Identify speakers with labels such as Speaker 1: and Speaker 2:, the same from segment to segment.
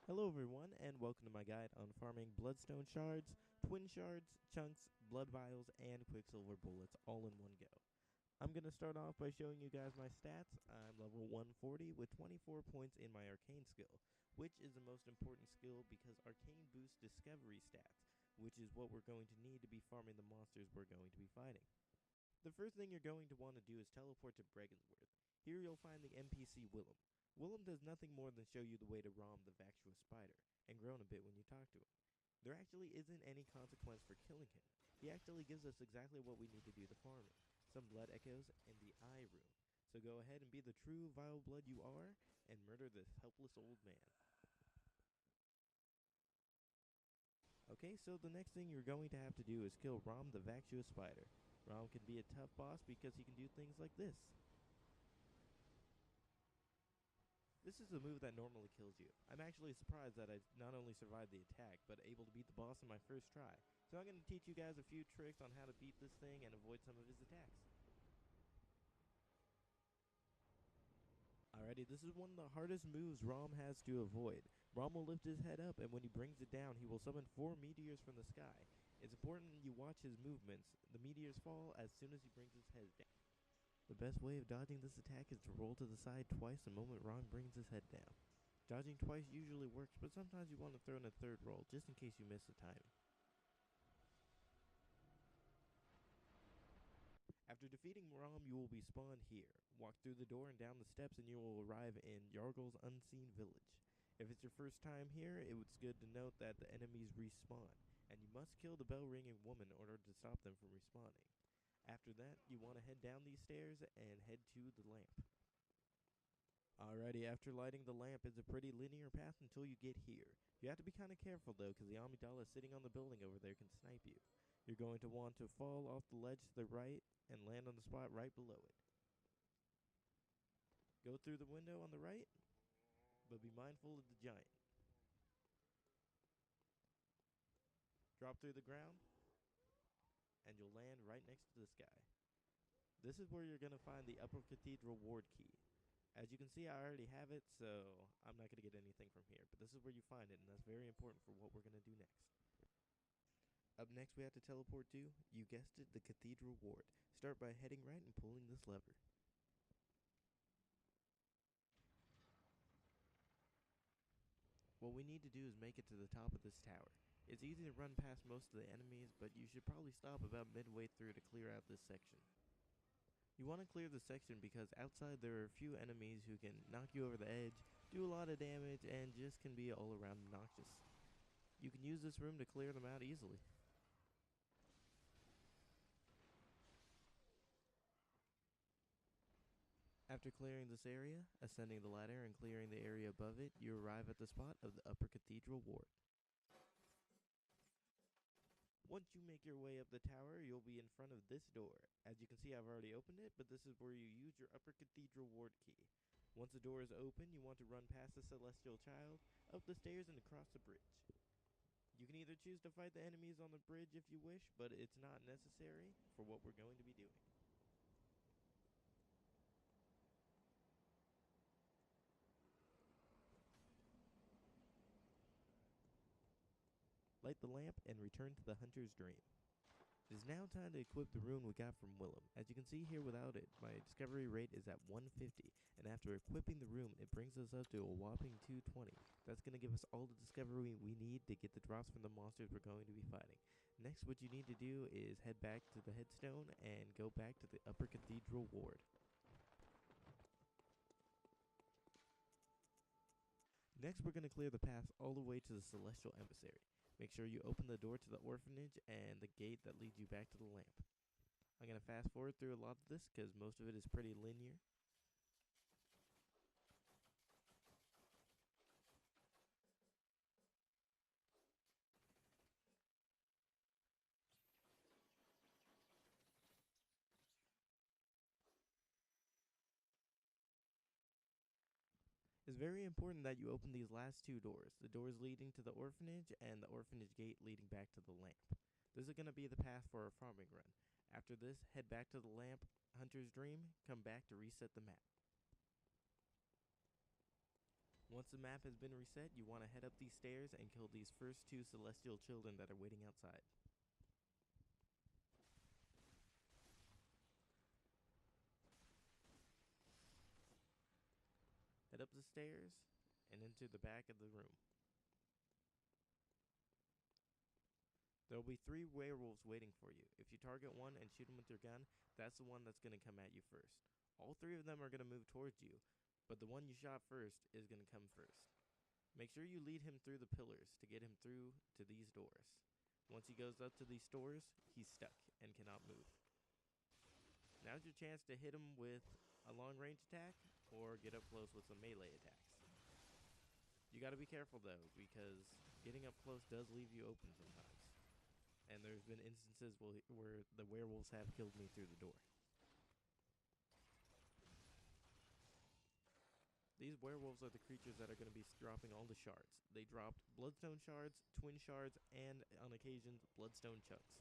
Speaker 1: Hello everyone, and welcome to my guide on farming bloodstone shards, twin shards, chunks, bloodviles, and quicksilver bullets all in one go. I'm going to start off by showing you guys my stats. I'm level 140 with 24 points in my arcane skill, which is the most important skill because arcane boosts discovery stats, which is what we're going to need to be farming the monsters we're going to be fighting. The first thing you're going to want to do is teleport to Bregensworth. Here you'll find the NPC Willem. Willem does nothing more than show you the way to Rom the Vacuous Spider, and groan a bit when you talk to him. There actually isn't any consequence for killing him. He actually gives us exactly what we need to do the farming. Some blood echoes in the eye room. So go ahead and be the true vile blood you are, and murder this helpless old man. Okay, so the next thing you're going to have to do is kill Rom the Vacuous Spider. Rom can be a tough boss because he can do things like this. This is a move that normally kills you. I'm actually surprised that I not only survived the attack, but able to beat the boss in my first try. So I'm going to teach you guys a few tricks on how to beat this thing and avoid some of his attacks. Alrighty, this is one of the hardest moves Rom has to avoid. Rom will lift his head up, and when he brings it down, he will summon 4 meteors from the sky. It's important you watch his movements. The meteors fall as soon as he brings his head down. The best way of dodging this attack is to roll to the side twice the moment Ron brings his head down. Dodging twice usually works, but sometimes you want to throw in a third roll just in case you miss the timing. After defeating Rom, you will be spawned here. Walk through the door and down the steps and you will arrive in Yargle's Unseen Village. If it's your first time here, it's good to note that the enemies respawn, and you must kill the bell-ringing woman in order to stop them from respawning. After that, you want to head down these stairs and head to the lamp. Alrighty, after lighting the lamp, it's a pretty linear path until you get here. You have to be kind of careful though, because the Amidala sitting on the building over there can snipe you. You're going to want to fall off the ledge to the right and land on the spot right below it. Go through the window on the right, but be mindful of the giant. Drop through the ground, and you'll land right next to this guy. This is where you're going to find the Upper Cathedral Ward Key. As you can see, I already have it, so I'm not going to get anything from here. But this is where you find it, and that's very important for what we're going to do next. Up next, we have to teleport to, you guessed it, the Cathedral Ward. Start by heading right and pulling this lever. What we need to do is make it to the top of this tower. It's easy to run past most of the enemies, but you should probably stop about midway through to clear out this section. You want to clear the section because outside there are a few enemies who can knock you over the edge, do a lot of damage, and just can be all around obnoxious. You can use this room to clear them out easily. After clearing this area, ascending the ladder and clearing the area above it, you arrive at the spot of the Upper Cathedral Ward. Once you make your way up the tower, you'll be in front of this door. As you can see, I've already opened it, but this is where you use your Upper Cathedral Ward key. Once the door is open, you want to run past the Celestial Child, up the stairs and across the bridge. You can either choose to fight the enemies on the bridge if you wish, but it's not necessary for what we're going to be doing. Light the lamp and return to the Hunter's Dream. It is now time to equip the rune we got from Willem. As you can see here without it, my discovery rate is at 150, and after equipping the rune, it brings us up to a whopping 220. That's going to give us all the discovery we need to get the drops from the monsters we're going to be fighting. Next, what you need to do is head back to the headstone and go back to the Upper Cathedral Ward. Next, we're going to clear the path all the way to the Celestial Emissary. Make sure you open the door to the orphanage and the gate that leads you back to the lamp. I'm going to fast forward through a lot of this because most of it is pretty linear. It's very important that you open these last 2 doors, the doors leading to the orphanage and the orphanage gate leading back to the lamp. This is going to be the path for our farming run. After this, head back to the lamp, Hunter's Dream, come back to reset the map. Once the map has been reset, you want to head up these stairs and kill these first two celestial children that are waiting outside. Head up the stairs and into the back of the room. There will be 3 werewolves waiting for you. If you target one and shoot him with your gun, that's the one that's going to come at you first. All 3 of them are going to move towards you, but the one you shot first is going to come first. Make sure you lead him through the pillars to get him through to these doors. Once he goes up to these doors, he's stuck and cannot move. Now's your chance to hit him with a long range attack or get up close with some melee attacks. You got to be careful though, because getting up close does leave you open sometimes. And there's been instances where the werewolves have killed me through the door. These werewolves are the creatures that are going to be dropping all the shards. They dropped bloodstone shards, twin shards, and on occasion, bloodstone chunks.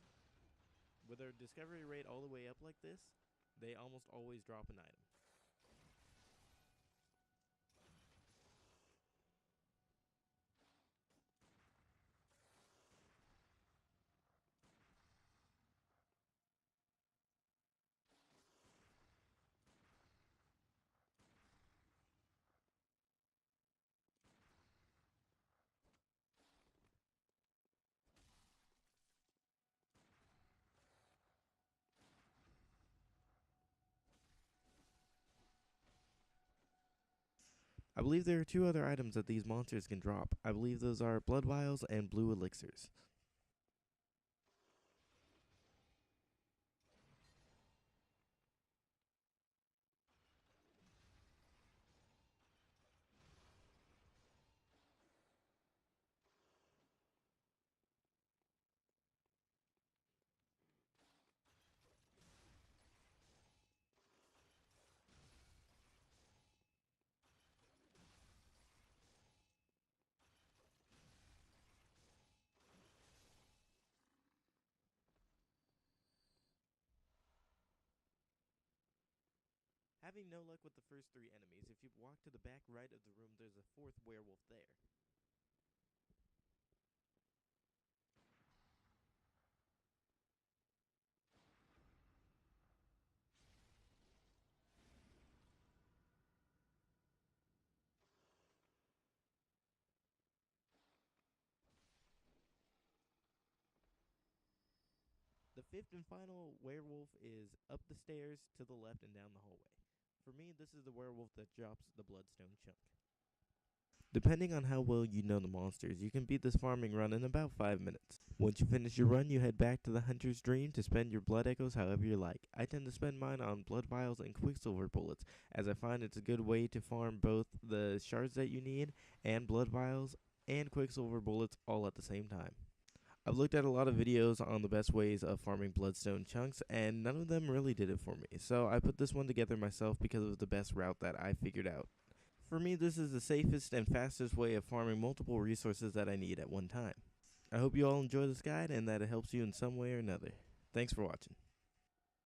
Speaker 1: With their discovery rate all the way up like this, they almost always drop an item. I believe there are 2 other items that these monsters can drop. I believe those are bloodviles and blue elixirs. Having no luck with the first 3 enemies, if you walk to the back right of the room, there's a 4th werewolf there. The 5th and final werewolf is up the stairs, to the left, and down the hallway. For me, this is the werewolf that drops the bloodstone chunk. Depending on how well you know the monsters, you can beat this farming run in about 5 minutes. Once you finish your run, you head back to the Hunter's Dream to spend your blood echoes however you like. I tend to spend mine on blood vials and quicksilver bullets, as I find it's a good way to farm both the shards that you need, and blood vials, and quicksilver bullets all at the same time. I've looked at a lot of videos on the best ways of farming bloodstone chunks, and none of them really did it for me, so I put this one together myself because it was the best route that I figured out. For me, this is the safest and fastest way of farming multiple resources that I need at one time. I hope you all enjoy this guide and that it helps you in some way or another. Thanks for watching.